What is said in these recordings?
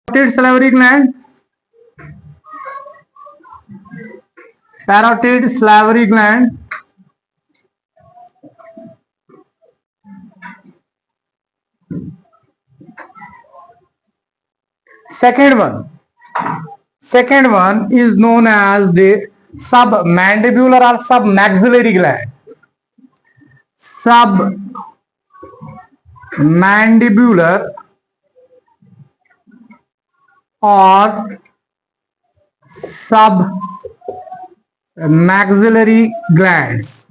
Parotid salivary gland. Parotid salivary gland. Second one is known as the submandibular or submaxillary gland. Submandibular or submaxillary glands.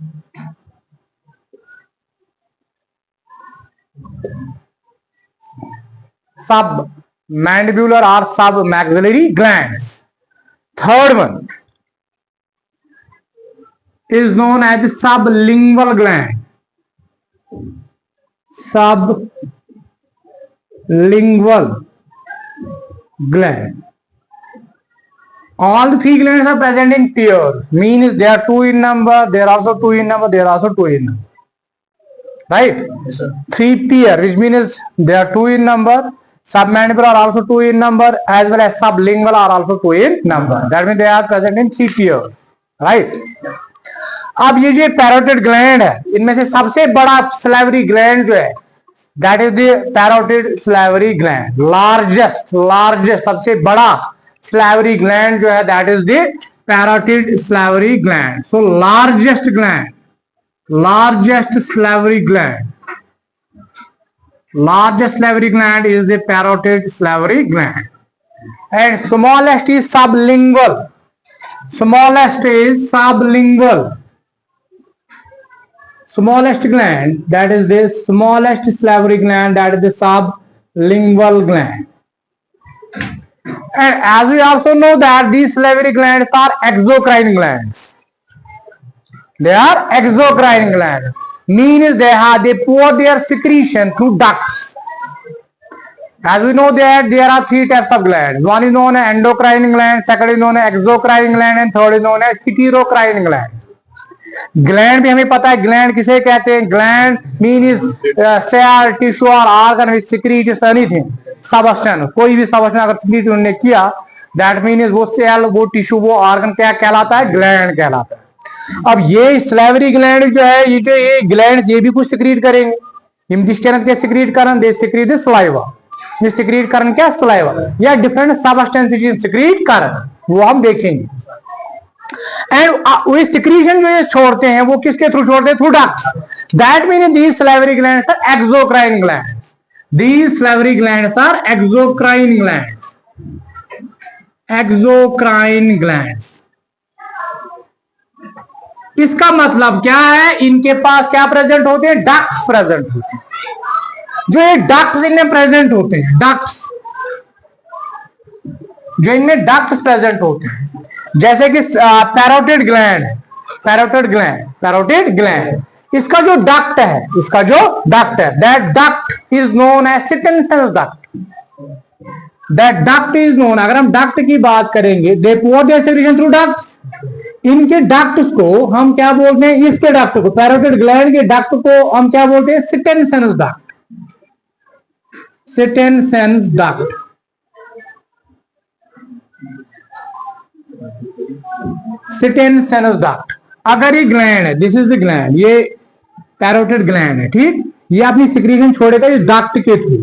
Submandibular or submaxillary glands. Third one is known as the sublingual gland. Sublingual gland. All the three glands are present in pairs. Means they are two in number. They are also two in number. They are also two in number. Right? Yes, sir. Three pair, which means they are two in number. Submandibular are also two in number, as well as sublingual are also two in number. That means they are present in three pairs. Right? अब ये जो parotid gland है, इनमें से सबसे बड़ा salivary gland जो है, that is the parotid salivary gland. Largest सबसे बड़ा सलाइवरी ग्लैंड जो है, that is the parotid salivary gland. So largest salivary gland is the parotid salivary gland, and smallest is sublingual. Smallest gland, that is the smallest salivary gland, that is the sublingual gland. And as we also know that these salivary glands are exocrine glands. They are exocrine glands. Means they pour their secretion through ducts. As we know that there are three types of glands. One is known as endocrine gland, second is known as exocrine gland, and third is known as heterocrine gland. Gland भी हमें पता है, gland किसे कहते हैं. Gland means cell, tissue और organ which secrets anything substance. कोई भी सबस्टेंस अगर सीक्रेट उन्होंने किया, दैट मीन्स वो सेल, वो टिश्यू, वो ऑर्गन क्या कहलाता है? ग्लैंड कहलाता है. अब ये सलाइवरी ग्लैंड जो है, ये ग्लैंड ये भी कुछ सीक्रेट करेंगे. हम जिसके क्या सीक्रेट करें, दे सीक्रेट सलाइवा. ये सीक्रेट करें क्या? सलाइवा. या डिफरेंट सबस्टेंसेस सीक्रेट करें, वो हम देखेंगे. एंड वो सिक्रीशन जो ये छोड़ते हैं, वो किसके थ्रू छोड़ते हैं? Through ducts. That mean these salivary glands are exocrine glands. These salivary glands are exocrine glands. Exocrine glands. इसका मतलब क्या है? इनके पास क्या प्रेजेंट होते हैं? डक्ट्स प्रेजेंट होते हैं. जो ये डक्ट्स इनमें प्रेजेंट होते हैं, डक्ट्स जो इनमें डक्ट्स प्रेजेंट होते हैं, जैसे कि पैरोटिड ग्लैंड, इसका जो डक्ट है, that duct is known as Stensen's duct. That duct is known, अगर हम डक्ट की बात करेंगे, they pour their secretion through ducts. इनके डक्ट्स को हम क्या बोलते हैं? इसके डक्ट को, पैरोटिड ग्लैंड के डक्ट को हम क्या बोलते हैं? Stensen's duct. Stensen's duct. Stensen's duct. अगर ये ग्लैंड है, दिस इज द ग्लैंड, ये पैरोटिड ग्लैंड है, ठीक. ये अपनी सिक्रीशन छोड़ेगा इस डक्ट के through.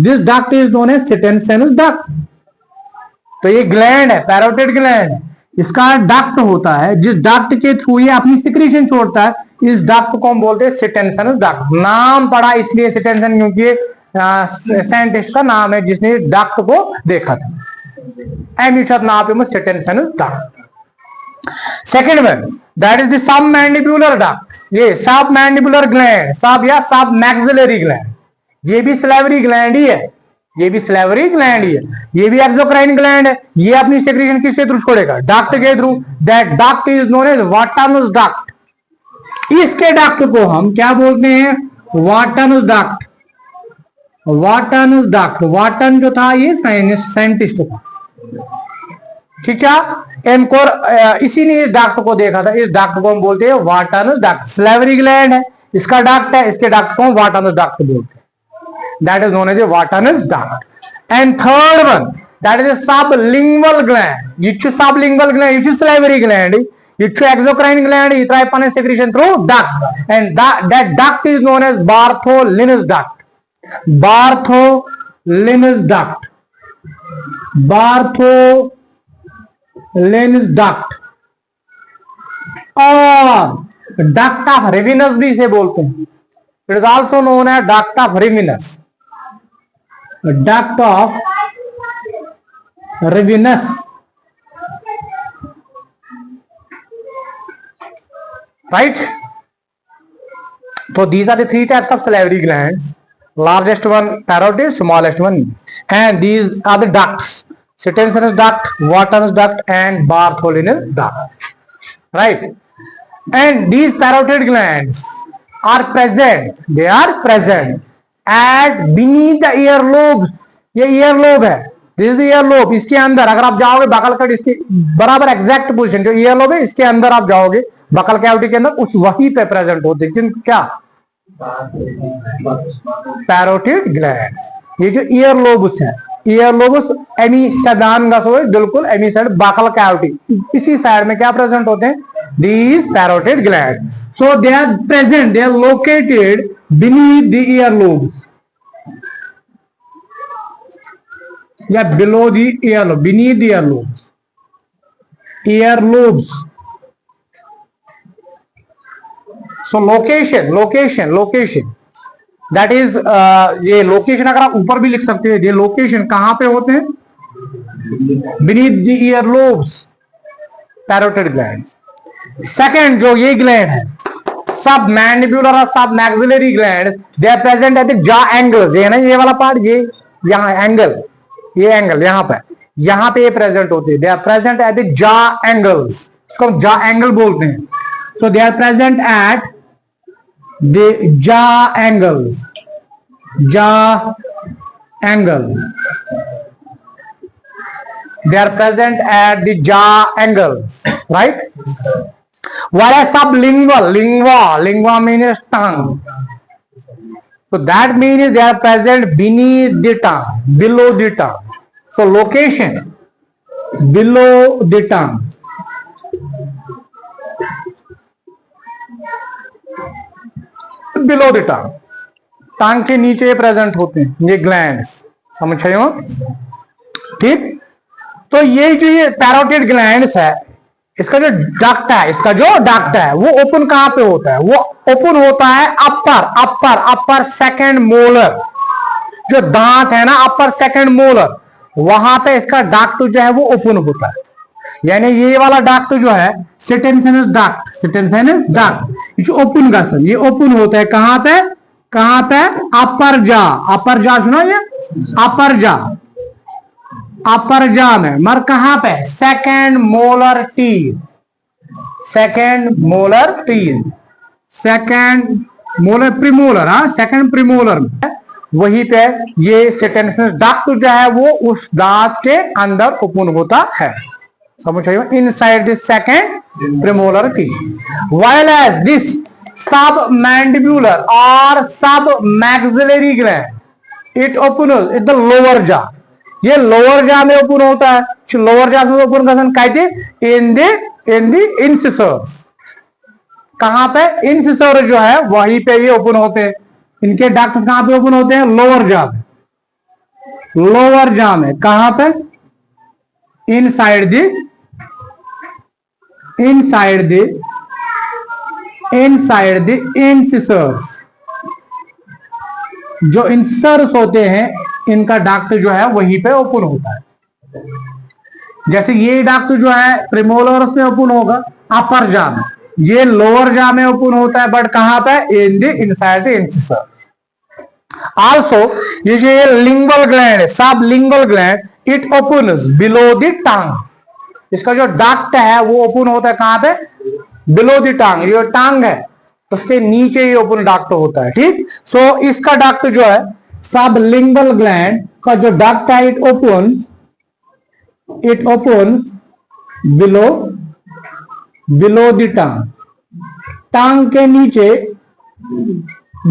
This duct is known as Stensen's duct. तो ये ग्लैंड है, पैरोटिड ग्लैंड, इसका डक्ट होता है, जिस डक्ट के थ्रू ये अपनी सिक्रीशन छोड़ता है, इस डक्ट को हम बोलते हैं सिटेंसेंस डक्ट. नाम पड़ा इसलिए सिटेंसन, क्योंकि साइंटिस्ट का नाम है जिसने डक्ट को देखा था. Stensen's duct. Second one, that is the submandibular duct. ये सबमैंडिबुलर ग्लैंड, सब या सबमैक्सिलरी ग्लैंड, ये भी सलाइवरी ग्लैंड ही है. ये भी एक्सोक्राइन ग्लैंड है. ये अपनी सेक्रेशन किसके थ्रू छोड़ेगा? डक्ट के through. That duct is known as Wharton's duct. इसके डक्ट को हम क्या बोलते हैं? वाटरनस डक्ट. वाटन जो था, ये साइंटिस्ट था, ठीक है. इनको इसी ने इस डक्ट को देखा था. इस डक्ट को हम बोलते हैं वाटरनस डक्ट. सलाइवरी ग्लैंड है, इसका डक्ट है, इसके डक्ट को हम वाटरनस डक्ट बोलते हैं. That is known as Wharton's duct. And third one, that is a sublingual gland. Which sublingual gland? Which salivary gland? Which exocrine gland? It drives secretion through duct, and that duct is known as Bartholinus duct. Bartholinus duct. Bartholinus duct. और duct of Ravinus भी इसे बोलते हैं. It is also known as duct of Ravinus. Duct of Ravinus. Right? So these are the three types of salivary glands. Largest one parotid, smallest one, and these are the ducts: Stevenson duct, Wharton's duct, and Bartholinus duct. Right? And these parotid glands are present. They are present at beneath the earlobes. ये earlobe है. This is the earlobe. इसके अंदर अगर आप जाओगे buckle cut इसके बराबर exact position जो earlobe है इसके अंदर आप जाओगे बकल कैविटी के अंदर उस वहीं पे प्रेजेंट होते हैं क्या पैरोटिड ग्लैंड. ये जो ईयरलोबस है ईयरलोबस एमी सदानगस बिल्कुल एमी साइड बकल कैविटी इसी साइड में क्या प्रेजेंट होते हैं these parotid glands. So they are present, they are located beneath the earlobes. Yeah, below the earlobe, beneath the earlobes. Earlobes. So location. That is ये location अगर आप ऊपर भी लिख सकते हैं. ये location कहाँ पे होते हैं? Beneath the earlobes. Parotid glands. Second जो ये gland है सब मैंडिबुलर और submaxillary gland they are present at the jaw angles. ये ना ये वाला पार्ट ये यहाँ एंगल ये एंगल यहाँ पे ये प्रेजेंट होते हैं. They are present at the jaw angles. इसको हम जॉ एंगल बोलते हैं. So they are present at the jaw angles. They are present at the jaw angles, right? Whereas lingua means tongue. So that means they are present beneath the tongue, below the tongue. So location below the tongue. Below the tongue. टांग के नीचे present होते हैं ये glands. समझ रहे हो? ठीक. तो ये जो ये पैरोटिड ग्लैंड्स है इसका जो डक्ट है वो ओपन कहां पे होता है? वो ओपन होता है अपर सेकंड मोलर. जो दांत है ना अपर सेकंड मोलर वहां पे इसका डक्ट जो है वो ओपन होता है. यानी ये वाला डक्ट जो है सिटेंसेनस डक्ट जो ओपन का ये ओपन होता है कहां पे अपर जा सुनो ये अपर जा में मर कहां पे second molar teeth second premolar में वहीं पे ये सेटेंसेस डक्ट जो है वो उस दांत के अंदर ओपन होता है. समझ आइए? Inside this second premolar teeth. While as this submandibular और submaxillary gland it open in the lower jaw. ये लोअर जा में ओपन होता है. लोअर जा में ओपन करसन कहते इन द इंसिसर्स. कहां पे? इंसिसर जो है वहीं पे ये ओपन होते हैं. इनके डक्ट्स कहां पे ओपन होते हैं? लोअर जा में कहां पे? Inside the incisors. जो इंसिसर्स होते हैं इनका डक्ट जो है वहीं पे ओपन होता है. जैसे ये डक्ट जो है प्रीमोलर्स में ओपन होगा अपर जा में. ये लोअर जा में ओपन होता है बट कहां पे? In the inside the incisors. Also ये जो लिंगुअल ग्लैंड है sublingual gland it opens below the tongue. इसका जो डक्ट है वो ओपन होता है कहां पे? बिलो द टंग. ये टंग है उसके नीचे ही ओपन डक्ट होता है. ठीक. सो इसका डक्ट जो है सब लिंगुअल ग्लैंड का जो डक्ट है it opens below the tongue. Tongue के नीचे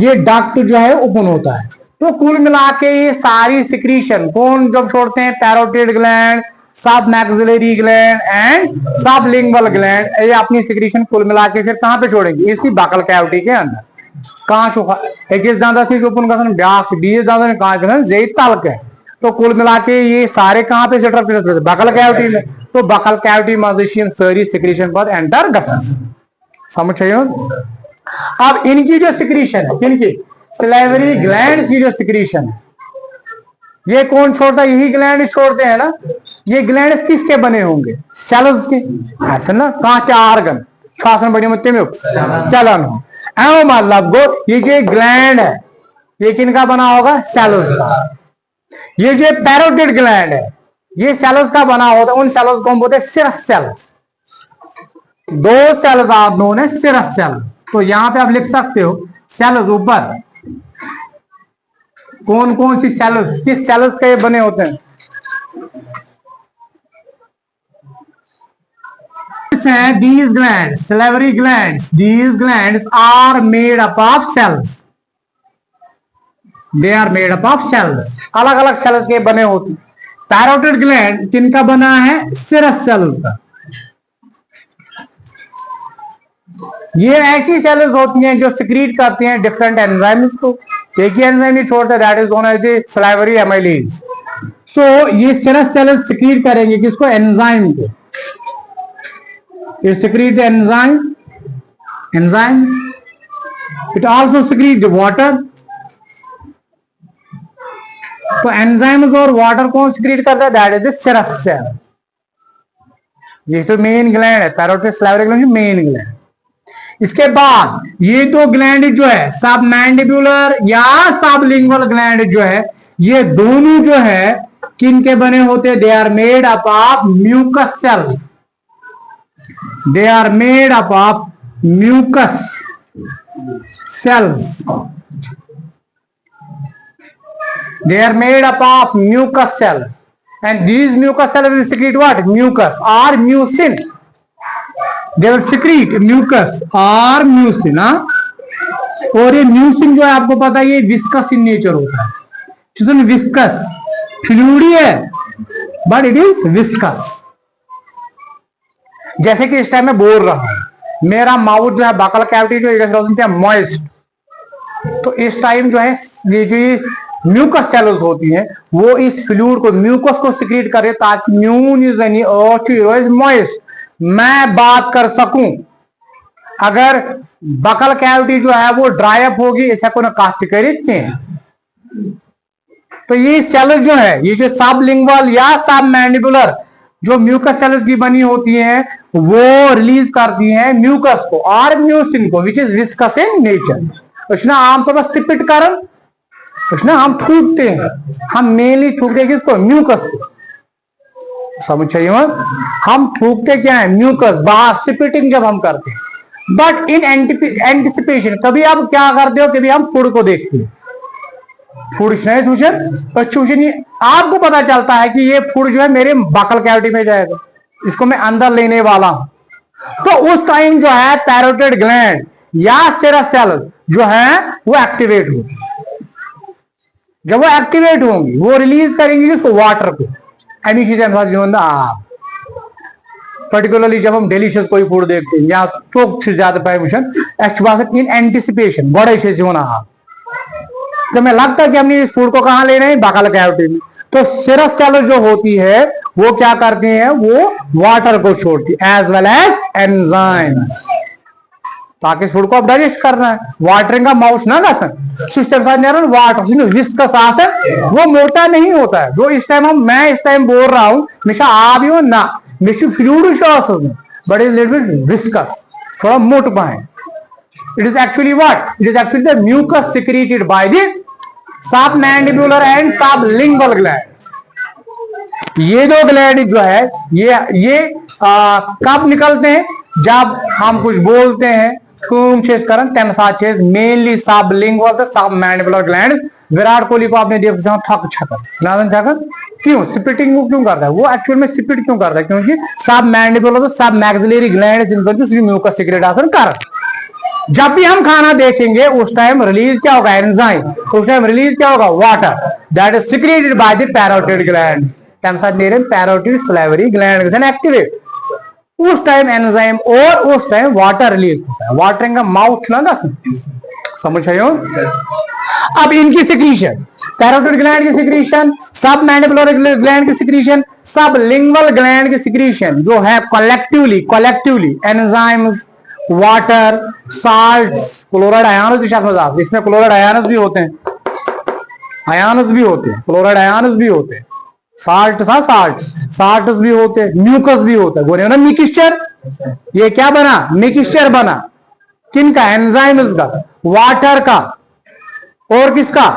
ये डक्ट जो है ओपन होता है. तो कुल मिला के ये सारी सिक्रीशन कौन जब छोड़ते हैं? पैरोटिड ग्लैंड, सब मैक्सिलरी ग्लैंड एंड सब लिंगुअल ग्लैंड, ये अपनी सिक्रीशन कुल मिला के फिर कहां पे छोड़ेंगे? इसी बकल कैविटी के अंदर। कहां छोड़ा? एक दांदा से जो पुनः ब्यास बीस दांदा में कहा जे तलक है। तो कुल मिला के ये सारे कहां पे सेटअप करते हैं? बकल कैविटी में। तो बकल कैविटी मजिशियन सारी सिक्रीशन पर एंटर कर समझ। अब इनकी जो सिक्रीशन है, इनकी सिलेवरी ग्लैंड की जो सिक्रीशन है, ये कौन छोड़ता है? यही ग्लैंड छोड़ते हैं ना। ये ग्लैंड किसके बने होंगे? सेल्स के, ऐसे ना। कहां के? आर्गन श्वासन बड़ी मत्ते में चलन हो मतलब गो ये जो ग्लैंड है ये किनका बना होगा? सेल्स का। ये जो पैरोटिड ग्लैंड है ये सेल्स का बना होता है। उन सेल्स को हम बोलते हैं सिरस सेल्स। दो सेल्स आप नोन है सिरस सेल। तो यहां पे आप लिख सकते हो सेल्स ऊपर कौन कौन सी सेल्स, किस सेल्स के बने होते हैं? These glands, salivary glands, these glands are made up of cells. They are made up of cells. अलग अलग सेल्स के बने होते हैं। पैरोटिड ग्लैंड किनका बना है? सिरस सेल्स का। ये ऐसी सेल्स होती हैं जो सिक्रीट करती हैं डिफरेंट एंजाइम्स को। एक ही एंजाइम छोड़ता है, that is known as salivary amylase. So ये सिरस सेल्स सिक्रीट करेंगे किसको? एंजाइम को। ये secrete enzyme, it also secrete water. तो एंजाइम्स और वाटर कौन सिक्रीट करता है? That is the serous cell. ये तो मेन ग्लैंड है, parotid salivary gland main gland. इसके बाद ये दो ग्लैंड जो है सब मैंडिबुलर या सब लिंगुअल ग्लैंड जो है, ये दोनों जो है किनके बने होते हैं? They are made up of mucus cells. They are made up of mucus cells. They are made up of mucus cells, and these mucus cells will secrete what? Mucus or mucin. They will secrete mucus or mucin. और ये mucin जो है आपको पता है ये viscous in nature होता है। विस्कस फ्लूइडी है बट इट इज विस्कस। जैसे कि इस टाइम मैं बोल रहा हूं, मेरा माउथ जो है बकल कैविटी जो है मॉइस्ट। तो इस टाइम जो है ये जो म्यूकस सेल्स होती हैं वो इस फ्लूइड को, म्यूकस को सिक्रीट करे ताकि मॉइस्ट मैं बात कर सकूं। अगर बकल कैविटी जो है वो ड्राई अप होगी, ऐसा को कास्ट करें। तो ये सेल्स जो है ये जो सब लिंगुअल या सब मैंडिबुलर जो म्यूकस सेल्स की बनी होती हैं वो रिलीज करती हैं म्यूकस को और म्यूसिन को, which is viscous in nature. उसने आमतौर पर सिपिट करन, उसने हम थूकते हैं, हम मेनली थूकते हैं किसको? म्यूकस को। समझ चाहिए? हम थूकते क्या है? म्यूकस। बाहर सिपिटिंग जब हम करते हैं। बट इन एंटिसिपेशन कभी आप क्या करते हो? कभी हम फूड को देखते हैं, फूड चूषण आपको पता चलता है कि ये फूड जो है मेरे बकल कैविटी में जाएगा, इसको मैं अंदर लेने वाला हूं। तो उस टाइम जो है पैरोटिड ग्लैंड या सिरस सेल जो है वो एक्टिवेट होगी। जब वो एक्टिवेट होंगी वो रिलीज करेंगी इसको, वाटर को। पर्टिकुलरली जब हम डिलीशियस कोई फूड देखते हैं या तो ज्यादा परमिशन इन एंटिसिपेशन बड़े से जो ना, तो मैं लगता है कि हमने इस फूड को कहां ले रहे हैं? बकल कैविटी में। तो सिरस सेल जो होती है वो क्या करती हैं? वो वाटर को छोड़ती है एज वेल एज एंजाइम्स, ताकि इस फूड को अब डाइजेस्ट करना है। वाटरिंग का माउस ना गसन सिस्टम वाटर विस्कस आसन वो मोटा नहीं होता है। जो इस टाइम मैं इस टाइम बोल रहा हूं मिशा आप ही हो ना Mishu fluid but is little bit viscous, थोड़ा मोट पाए। It is actually what? It is actually the mucus secreted by the submandibular and sublingual gland. ये दो ग्लैंड जो है ये कब निकलते हैं? जब हम कुछ बोलते हैं, mainly sublingual submandibular gland. Virat Kohli को आपने देखा थक छकर क्यों सिपिटिंग को क्यों करता है? वो एक्चुअल में सिपिट क्यों करता है? क्योंकि सब मैंडिबुलर सब मैक्सिलरी ग्लैंड जिनको म्यूकस सिक्रेट आसन कर जब भी हम खाना देखेंगे उस टाइम रिलीज क्या होगा, एंजाइम, उस टाइम रिलीज क्या होगा, water, that is secreted by the parotid gland, parotid salivary gland activate, उस टाइम एंजाइम और उस टाइम वाटर रिलीज होता है, वाटर का माउथ ना, समझ रहे हो। अब इनकी सिक्रीशन, पैरोटिड ग्लैंड की सिक्रीशन, सब मैंडिबुलर ग्लैंड की सिक्रीशन, सब लिंगुअल ग्लैंड की सिक्रीशन जो है collectively enzymes, water, salts, chloride ions भी शामिल, इसमें क्लोराइड आयन्स भी होते हैं, क्लोराइड आयन्स भी होते हैं, साल्ट्स भी होते हैं, म्यूकस भी होता है, बोले ना मिक्सचर, ये क्या बना, मिक्सचर बना, किनका, एंजाइम्स का, वाटर का, और किसका,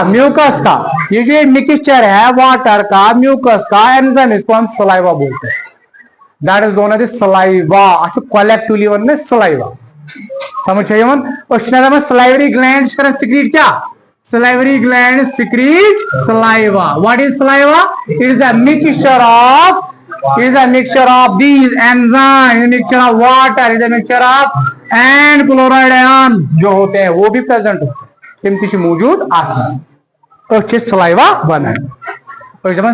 म्यूकस का, ये जो मिक्सचर है वाटर का, म्यूकस का, एंजाइम, इसको हम सलाइवा बोलते हैं, that is known as saliva, अच्छा कलेक्टिवली वन सलाइवा, समझ रहे हो। और सलाइवरी ग्लैंड सिक्रीट क्या, salivary gland secrete saliva. What is saliva? It is a mixture of these enzymes, mixture of water, is a mixture of and chloride ion जो होते हैं वो भी प्रेजेंट होते हैं, किमती मौजूद आते हैं, तो अच्छे सलाइवा बना है। और जब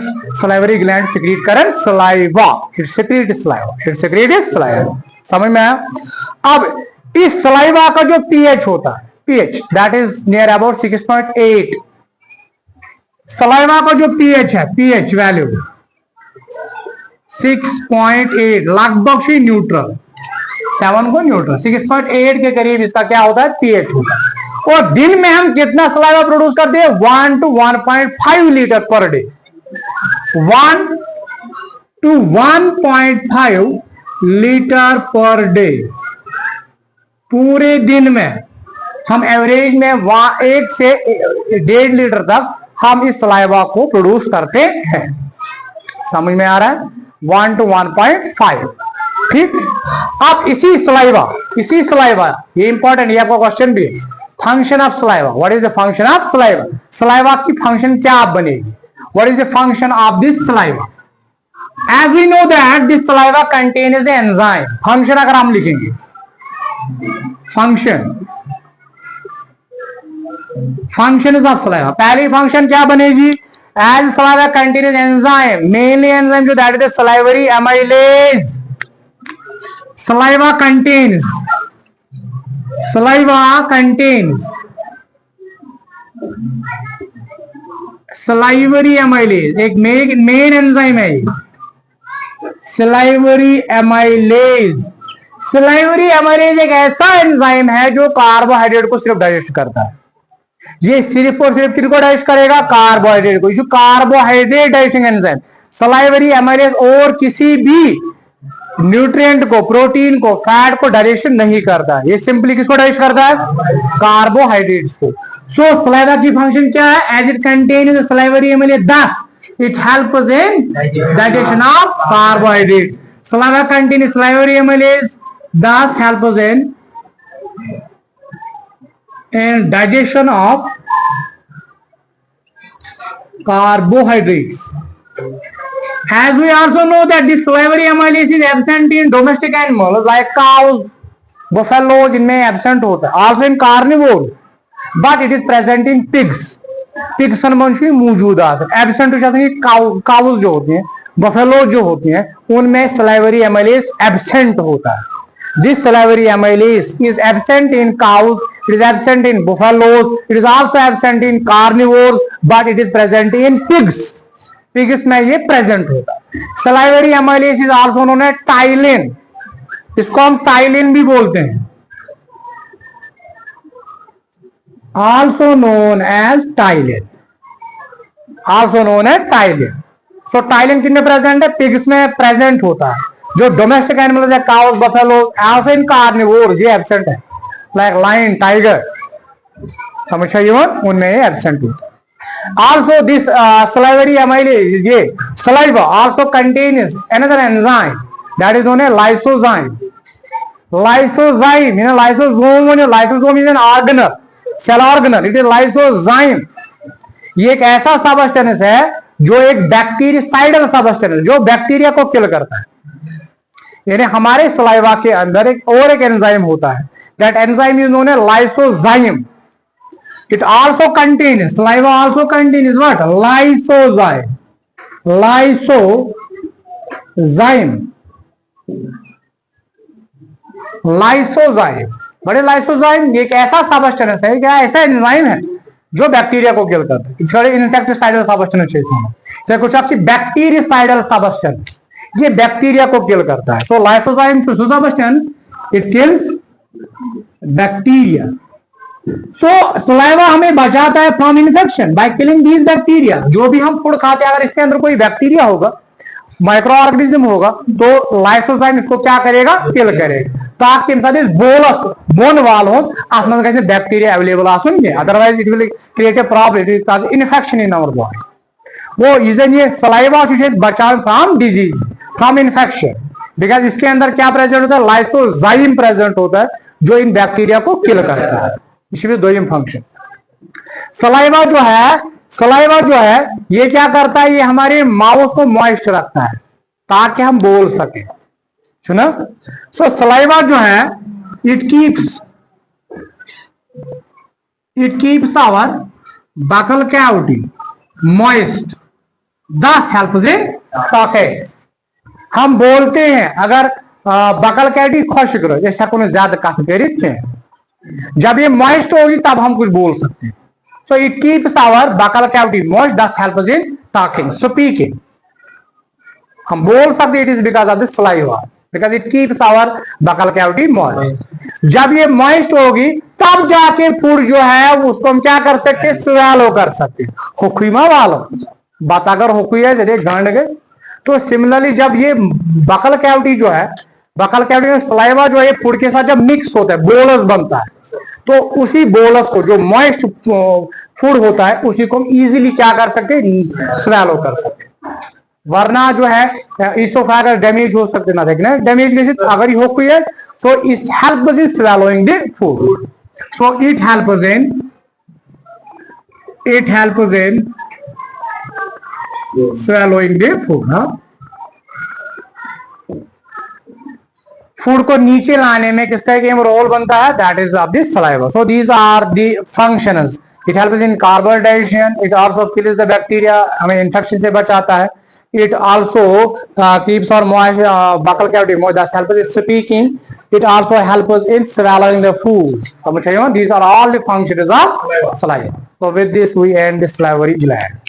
सलाइवरी ग्लैंड सिक्रीट करें सलाइवा, इट सिक्रीट सलाइवा, समझ में आया। अब इस सलाइवा का जो पीएच होता है, pH that is near about 6.8, saliva का जो pH है, pH वैल्यू 6.8, लगभग से न्यूट्रल, 7 को न्यूट्रल, 6.8 के करीब इसका क्या होता है, pH होता है। और दिन में हम कितना सलाइवा प्रोड्यूस करते हैं, 1 to 1.5 litre per day, 1 to 1.5 litre per day, पूरे दिन में हम एवरेज में 1 से 1.5 लीटर तक हम इस सलाइवा को प्रोड्यूस करते हैं, समझ में आ रहा है, 1 to 1.5, ठीक। अब इसी सलाइवा ये इंपॉर्टेंट, ये आपका क्वेश्चन भी है, function of saliva, what is the function of saliva, saliva की फंक्शन क्या बनेगी, what is the function of this saliva, as we know that this saliva contains the enzyme, function अगर हम लिखेंगे, फंक्शन इज ऑफ सलाइवा, पहली function क्या बनेगी, as saliva contains enzyme, mainly enzyme जो that is salivary amylase, saliva contains salivary amylase, एक main enzyme है ये, सलाइवरी एमाइलेज एक ऐसा एंजाइम है जो कार्बोहाइड्रेट को सिर्फ डाइजेस्ट करता है, ये सिर्फ और सिर्फ किसको डाइजेस्ट करेगा, कार्बोहाइड्रेट को, इसे carbohydrate digesting enzyme, salivary amylase और किसी भी न्यूट्रिएंट को, प्रोटीन को, फैट को डाइजेशन नहीं करता है, ये सिंपली किसको डाइजेस्ट करता है, कार्बोहाइड्रेट्स को। सो सलाइवा की फंक्शन क्या है, as it contains salivary amylase, thus it helps in digestion of carbohydrates, saliva contains salivary amylase, thus helps in digestion of carbohydrates. As we also know that this salivary amylase is absent in domestic animals like cows, buffaloes, इनमें absent होता है, also in carnivores, but it is present in pigs. pigs में मौजूद आ सकता है, absent हो जाते हैं cows जो होती हैं, buffaloes जो होती हैं, उनमें salivary amylase absent होता है। This salivary amylase is absent in cows, it is absent in buffaloes, it is also absent in carnivores, but it is present in pigs. Pigs में ये present होता है। Salivary amylase is also known as ptyalin, इसको हम ptyalin भी बोलते हैं, also known as ptyalin, So ptyalin किसमें present है, pigs में present होता है, जो डोमेस्टिक एनिमल है cows, buffalo, also in carnivore ये एब्सेंट है, लाइक लायन, टाइगर, समझ रहे हो, उनमें ये एब्सेंट होता है। Also this salivary amylase, ये saliva also contains another enzyme that is known as lysozyme. Lysozyme, you know, lysosome is an organelle, cell organelle, it is lysozyme. ये एक ऐसा सबस्टेंस है जो एक बैक्टीरियासाइडल सबस्टेंस, जो बैक्टीरिया को किल करता है, यानी हमारे सलाइवा के अंदर एक एंजाइम होता है, that enzyme is known as lysozyme. It also contains, saliva also contains what? Lysozyme. Lysozyme बड़े लाइसोजाइम एक ऐसा सबस्टेंस है, क्या ऐसा एंजाइम है जो बैक्टीरिया को किल करता है. इट्स इंसेक्टिसाइडल सबस्टेंस है, कुछ आपकी बैक्टीरियासाइडल सबस्टेंस, ये बैक्टीरिया को किल करता है. तो lysozyme substance it kills bacteria. So saliva हमें बचाता है from infection by killing these bacteria. जो भी हम फूड खाते हैं, अगर इसके अंदर कोई बैक्टीरिया होगा, माइक्रो ऑर्गेनिज्म होगा, तो लाइसोजाइम इसको क्या करेगा? किल करेगा. ताकि इनसा बोलस बोन वाल हो अत मज बैक्टीरिया अवेलेबल आसन, otherwise it will create a problem, infection in our body. वो इजन ये सलाइवा बचाव from disease, from infection, because इसके अंदर क्या प्रेजेंट होता है? लाइसोजाइम प्रेजेंट होता है जो इन बैक्टीरिया को किल करता है. इसलिए दो फंक्शन. सलाइवा जो है ये क्या करता है? ये हमारे माउथ को मॉइस्ट रखता है ताकि हम बोल सके. सुना? सो सलाइवा जो है it keeps our buccal cavity moist, thus helps in talking. हम बोलते हैं अगर बकल कैविटी खुश्क रहो, जैसा को ज्यादा कस कर, जब ये मॉइस्ट होगी तब हम कुछ बोल सकते हैं. So it keeps our buccal cavity moist, thus helps in talking, speaking. हम बोल सकते, it is because of the saliva, because it keeps our buccal cavity moist. जब ये मॉइस्ट होगी तब जाके फूड जो है उसको हम क्या कर सकते हैं? स्वेलो कर सकते. हुकुमा वालो बात अगर हुकुई है जैसे गंड गए, तो सिमिलरली जब ये बकल कैविटी जो है, बकल कैविटी में सलाइवा जो है फूड के साथ जब मिक्स होता है, बोलस बनता है, तो उसी बोलस को जो मॉइस्ट फूड होता है उसी को हम इजीली क्या कर सकते हैं? स्वेलो कर सकते. वरना जो है इसोफेगस डैमेज हो सकते ना, देखना डैमेज कैसे? अगर ये हुकुई है, so it helps in swallowing the food. So it helps in swallowing the food. Food को नीचे लाने में किस तरह का रोल बनता है? That is of the saliva. So these are the functions. It helps in carbon digestion, it also kills the bacteria, हमें इन्फेक्शन से बचाता है. It also keeps our moist buccal cavity moist, that helps in speaking. It also helps in swallowing the food. समझ आए? These are all the functions of saliva. So with this we end the salivary gland.